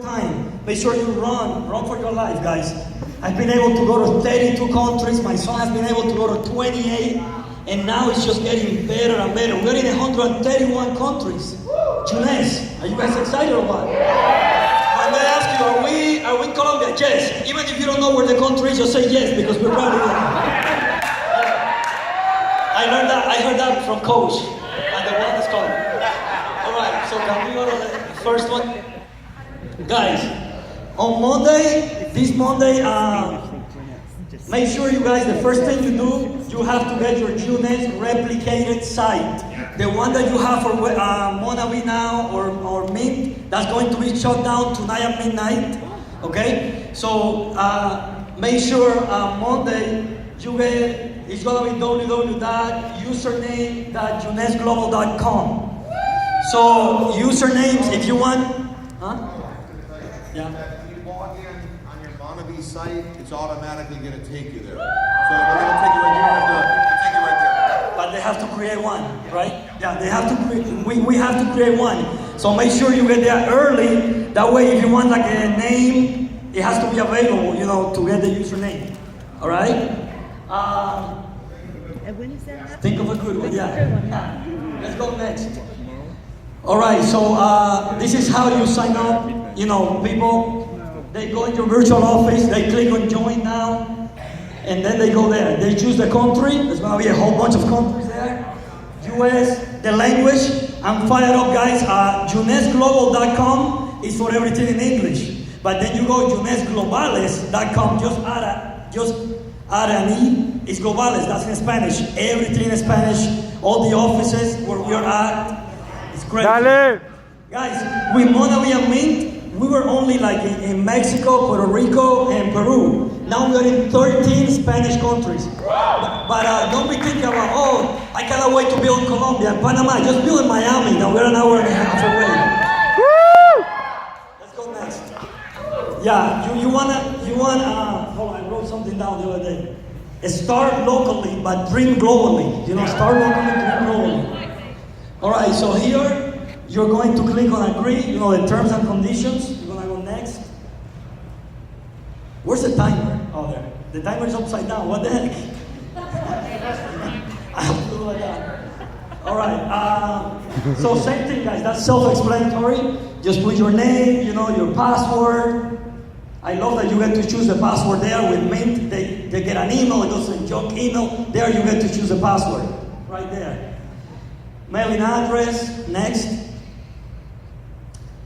Time. Make sure you run for your life, guys. I've been able to go to 32 countries. My son has been able to go to 28, and now it's just getting better and better. We're in 131 countries. Jeunesse, are you guys excited or what? I may ask you, are we Colombia? Yes. Even if you don't know where the country is, just say yes because we're probably there. I heard that from Coach, and the one is called. All right, so can we go to the first one? Guys, on Monday, this Monday, make sure you guys, the first thing you do, you have to get your Jeunesse replicated site. The one that you have for Monavi now or Mynt, that's going to be shut down tonight at midnight. Okay? So make sure Monday you get, it's going to be www.username.jeunesseglobal.com. So usernames, if you want, yeah. If you log in on your Monavi site, it's automatically going to take you there. So they're going to take you right there. But they have to create one, right? Yeah, they have to create. We have to create one. So make sure you get there early. That way, if you want like a name, it has to be available, to get the username. All right? Think of a good one. Yeah. Let's go next. All right. So this is how you sign up. People, they go in your virtual office, they click on join now, and then they go there. They choose the country. There's going to be a whole bunch of countries there. US, the language. I'm fired up, guys. JeunesseGlobal.com is for everything in English. But then you go JeunesseGlobales.com, just add an E. It's Globales, that's in Spanish. Everything in Spanish. All the offices where we are at. It's great. Dale. Guys, with Monavi and Mynt, we were only like in Mexico, Puerto Rico, and Peru. Now we are in 13 Spanish countries. But don't be thinking about, I cannot wait to build Colombia and Panama. Just build in Miami. Now we're an hour and a half away. Let's go next. Yeah, you want, hold on, I wrote something down the other day. Start locally, but dream globally. Start locally, dream globally. All right, so here, you're going to click on agree, the terms and conditions. You're going to go next. Where's the timer? Oh, there. The timer is upside down. What the heck? I have to do like that. All right. So same thing, guys. That's self-explanatory. Just put your name, your password. I love that you get to choose the password there. With Mynt, they get an email. It goes in junk email. There you get to choose the password. Right there. Mailing address. Next.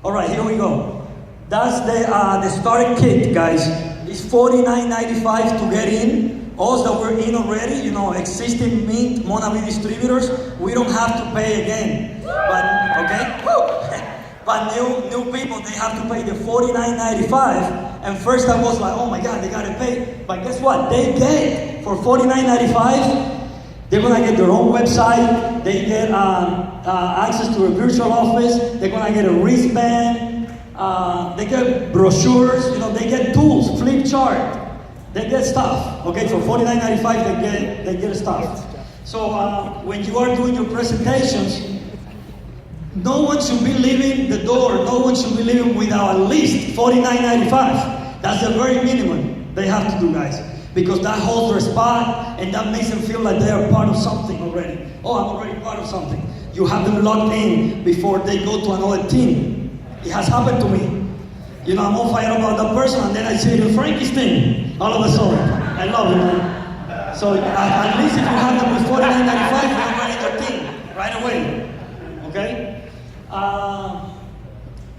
All right, here we go. That's the starter kit, guys. It's $49.95 to get in. Us that we're in already, existing Mynt, Monavi distributors, we don't have to pay again. But okay, but new people, they have to pay the $49.95. And first I was like, oh my God, they gotta pay. But guess what? They get for $49.95. They're gonna get their own website. They get access to a virtual office. They're gonna get a wristband. They get brochures. They get tools, flip chart. They get stuff. Okay, for $49.95, they get stuff. So when you are doing your presentations, no one should be leaving the door. No one should be leaving without at least $49.95. That's the very minimum they have to do, guys. Because that holds their spot and that makes them feel like they are part of something already. Oh, I'm already part of something. You have them locked in before they go to another team. It has happened to me. I'm all fired about that person and then I see the Frankie's team all of a sudden. I love it, man. So at least if you have them with $49.95, you're already in their team right away. Okay?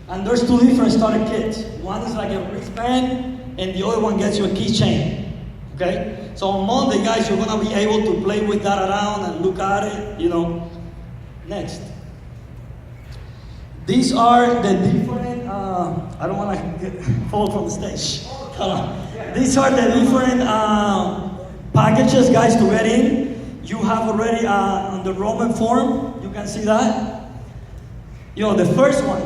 And there's two different starter kits. One is like a wristband and the other one gets you a keychain. Okay? So on Monday, guys, you're going to be able to play with that around and look at it, Next. These are the different, I don't want to fall from the stage. These are the different packages, guys, to get in. You have already on the enrollment form, you can see that. The first one,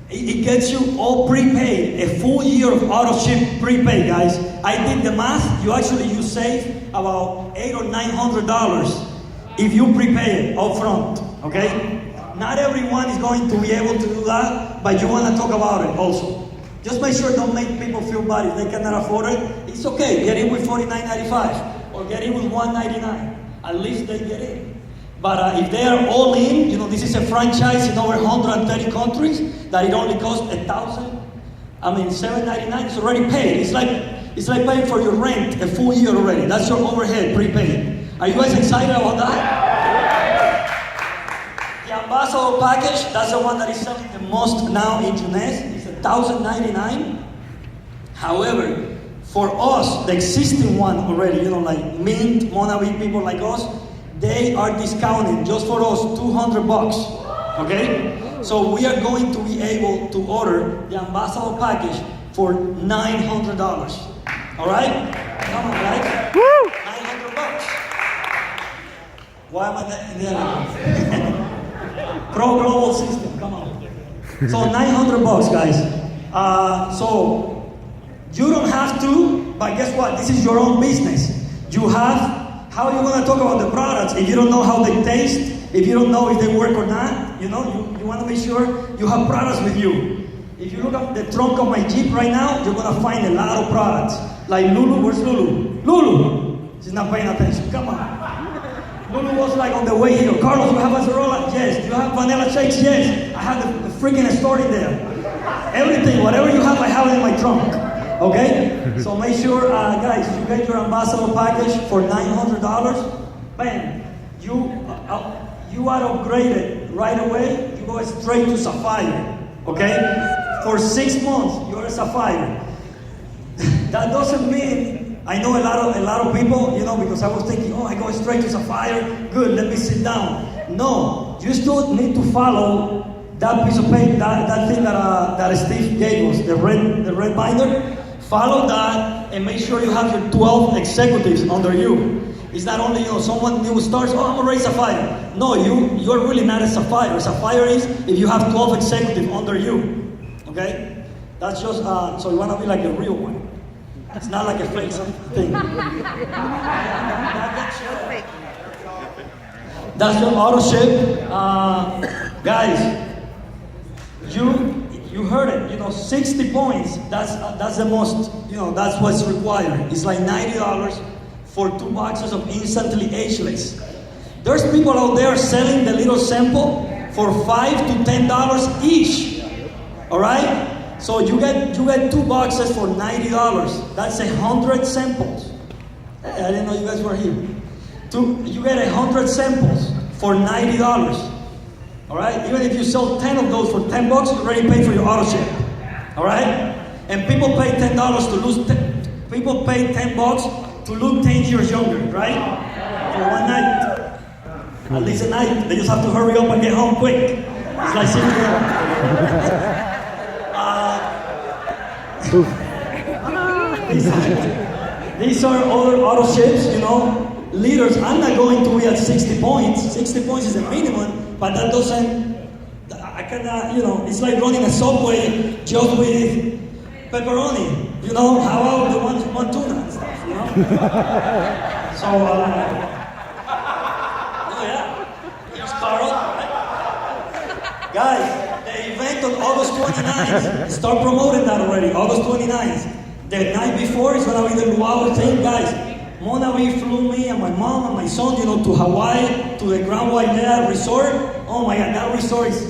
it gets you all prepaid, a full year of auto-ship prepaid, guys. I did the math. You save about $800 or $900 if you prepay it up front, okay? Not everyone is going to be able to do that, but you want to talk about it also. Just make sure don't make people feel bad if they cannot afford it. It's okay. Get in with $49.95 or get in with $199. At least they get in. But if they are all in, this is a franchise in over 130 countries that it only costs $7.99. It's already paid. It's like paying for your rent a full year already. That's your overhead prepaid. Are you guys excited about that? The Ambassador package, that's the one that is selling the most now in Jeunesse. It's $1,099. However, for us, the existing one already, like Mynt, Monavi, people like us, they are discounting just for us $200. Okay? So we are going to be able to order the Ambassador package for $900. All right? Come on, guys. Woo! $900. Why am I there? Pro Global System, come on. So $900, guys. So you don't have to, but guess what? This is your own business. How are you going to talk about the products if you don't know how they taste, if you don't know if they work or not? You want to make sure you have products with you. If you look at the trunk of my Jeep right now, you're going to find a lot of products. Like Lulu, where's Lulu? Lulu! She's not paying attention, come on. Lulu was like on the way here. Carlos, you have acerola? Yes. You have vanilla shakes? Yes. I have the freaking store in there. Everything, whatever you have, I have it in my trunk. Okay? So make sure, guys, you get your Ambassador package for $900. Bam. You are upgraded right away. You go straight to Sapphire. Okay? For 6 months, you're a Sapphire. That doesn't mean, I know a lot of people, because I was thinking, I go straight to Sapphire, good, let me sit down. No, you still need to follow that piece of paper, that thing that Steve gave us, the red binder. Follow that and make sure you have your 12 executives under you. It's not only, someone new starts, I'm already Sapphire. No, you're really not a Sapphire. A Sapphire is if you have 12 executives under you. Okay? That's just, so you want to be like a real one. It's not like a fake thing. That's your auto ship. Guys, you heard it. 60 points. That's the most. That's what's required. It's like $90 for 2 boxes of instantly ageless. There's people out there selling the little sample for $5 to $10 each. All right. So you get 2 boxes for $90. That's 100 samples. Hey, I didn't know you guys were here. You get 100 samples for $90. All right? Even if you sell 10 of those for $10, you already paid for your auto ship. All right? And people pay $10 to lose. People pay $10 to look 10 years younger, right? For one night. At least a night. They just have to hurry up and get home quick. It's like Cinderella. These are other auto ships, Leaders, I'm not going to be at 60 points. 60 points is the minimum, but that doesn't, I cannot, it's like running a Subway just with pepperoni. How about the one tuna and stuff, So, here's Carl, right? Guys, the event on August 29th, start promoting that already, August 29th. The night before is going to be the luau thing, guys. Monavi flew me and my mom and my son, to Hawaii, to the Grand Wailea Resort. Oh my God, that resort is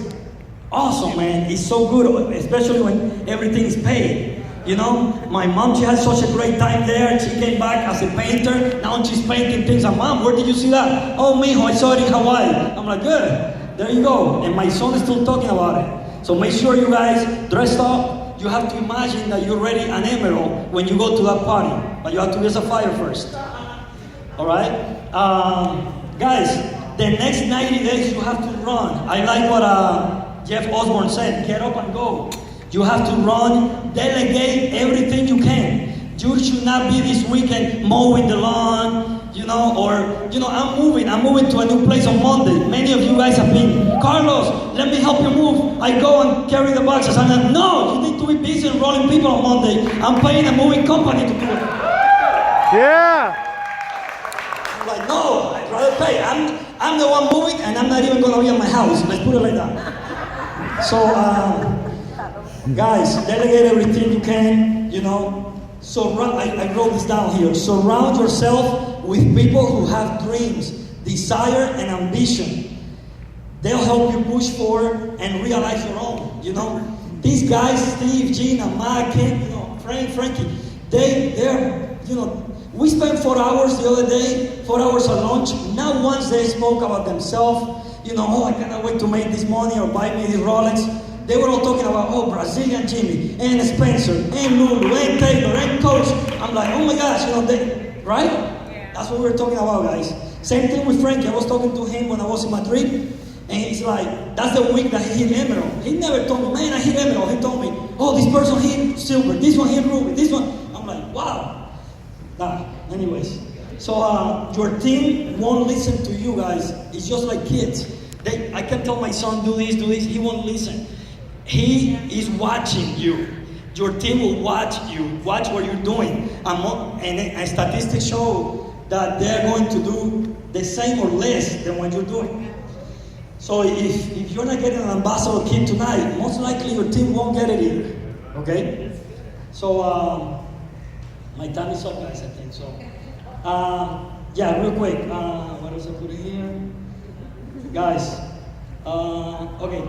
awesome, man. It's so good, especially when everything is paid. My mom, she had such a great time there. She came back as a painter. Now she's painting things. And Mom, where did you see that? Oh, mijo, I saw it in Hawaii. I'm like, good. There you go. And my son is still talking about it. So make sure you guys dress up. You have to imagine that you're already an emerald when you go to that party. But you have to be a Sapphire first. All right? Guys, the next 90 days you have to run. I like what Jeff Osborne said. Get up and go. You have to run, delegate everything you can. You should not be this weekend mowing the lawn, I'm moving to a new place on Monday. Many of you guys have been, Carlos, let me help you move. I go and carry the boxes. I'm like, no, you need to be busy enrolling people on Monday. I'm paying a moving company to do it. Yeah. I'm like, no, I'd rather pay. I'm the one moving and I'm not even going to be at my house. Let's put it like that. So, Guys, delegate everything you can, you know. I wrote this down here. Surround yourself with people who have dreams, desire, and ambition. They'll help you push forward and realize your own, you know. These guys, Steve, Gina, Mike, Ken, you know, Frankie, they're, you know, we spent 4 hours the other day, 4 hours at lunch. Not once they spoke about themselves, you know, oh, I cannot wait to make this money or buy me this Rolex. They were all talking about, oh, Brazilian Jimmy, and Spencer, and Lulu, and Taylor, and Coach. I'm like, oh my gosh, you know, right? Yeah. That's what we're talking about, guys. Same thing with Frankie. I was talking to him when I was in Madrid, and he's like, that's the week that he hit emerald. He never told me, man, I hit emerald. He told me, oh, this person hit silver, this one hit ruby, this one. I'm like, wow. Anyways, so your team won't listen to you guys. It's just like kids. I can tell my son, do this, he won't listen. He is watching you. Your team will watch you, watch what you're doing. And statistics show that they're going to do the same or less than what you're doing. So if you're not getting an ambassador kit tonight, most likely your team won't get it either. Okay? So my time is up, guys, I think. So yeah, real quick. What else I put here? Guys, okay.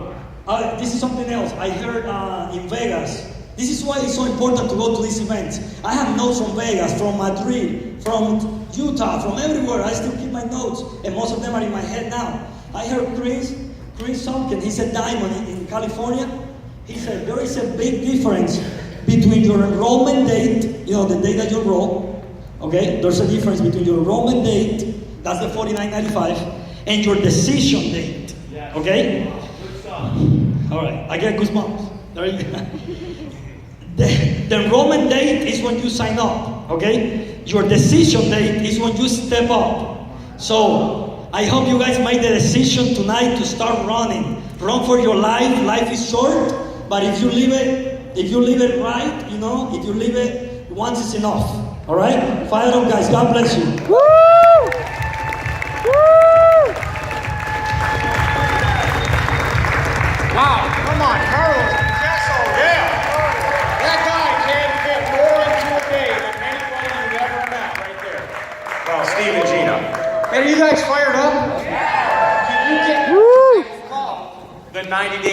This is something else. I heard in Vegas. This is why it's so important to go to these events. I have notes from Vegas, from Madrid, from Utah, from everywhere. I still keep my notes, and most of them are in my head now. I heard Chris Somkin, he's a diamond in California. He said there is a big difference between your enrollment date, you know, the day that you enroll, okay? There's a difference between your enrollment date, that's the $49.95, and your decision date, okay? All right, I get goosebumps. There you go. The enrollment date is when you sign up, okay? Your decision date is when you step up. So I hope you guys make the decision tonight to start running. Run for your life. Life is short, but if you live it right, you know, if you live it once, it's enough. All right? Fire up, guys. God bless you. Woo! Wow, come on, Carlos Concheso, yeah. That guy can fit more into a day than anybody you've ever met right there. Well, Steve and Gina. Hey, are you guys fired up? Yeah. Can you get the 90 days?